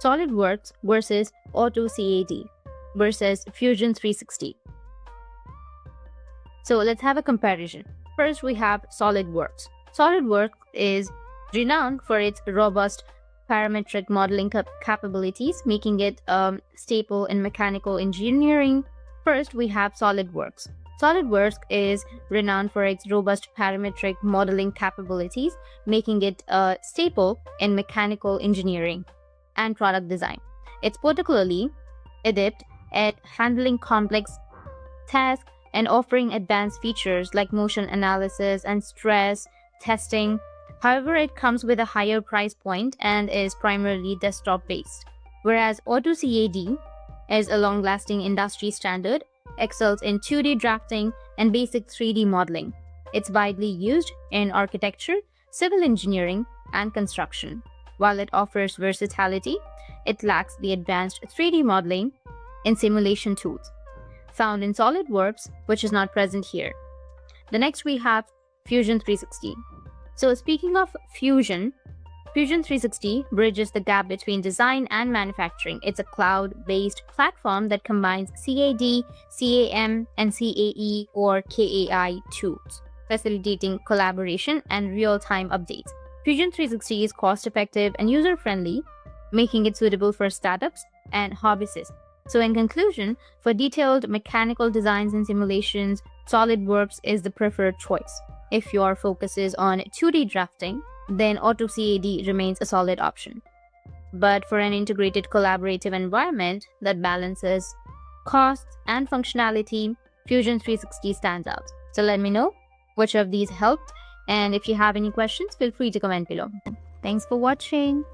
SolidWorks versus AutoCAD versus Fusion 360. So let's have a comparison. First, we have SolidWorks. SolidWorks is renowned for its robust parametric modeling capabilities, making it a staple in mechanical engineering. First, we have SolidWorks. SolidWorks is renowned for its robust parametric modeling capabilities, making it a staple in mechanical engineering and product design. It's particularly adept at handling complex tasks and offering advanced features like motion analysis and stress testing. However, it comes with a higher price point and is primarily desktop-based, whereas AutoCAD is a long-lasting industry standard, excels in 2D drafting and basic 3D modeling. It's widely used in architecture, civil engineering, and construction. While it offers versatility, it lacks the advanced 3D modeling and simulation tools found in SolidWorks, which is not present here. The next we have Fusion 360. So speaking of Fusion 360 bridges the gap between design and manufacturing. It's a cloud-based platform that combines CAD, CAM, and CAE or KAI tools, facilitating collaboration and real-time updates. Fusion 360 is cost-effective and user-friendly, making it suitable for startups and hobbyists. So in conclusion, for detailed mechanical designs and simulations, SolidWorks is the preferred choice. If your focus is on 2D drafting, then AutoCAD remains a solid option. But for an integrated collaborative environment that balances costs and functionality, Fusion 360 stands out. So let me know which of these helped, and if you have any questions, feel free to comment below. Thanks for watching.